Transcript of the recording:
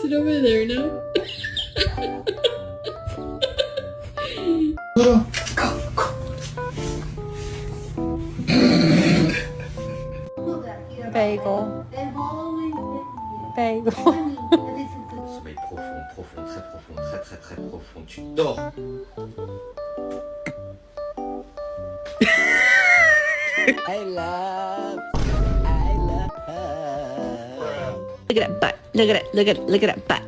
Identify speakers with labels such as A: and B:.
A: sit over there now.
B: Bagel. Bagel.
C: Sommeil profond, profond, très profond, très très très profond. Tu dors.
D: I love her.
B: Look at that butt. Look at it. Look at it. Look at that butt.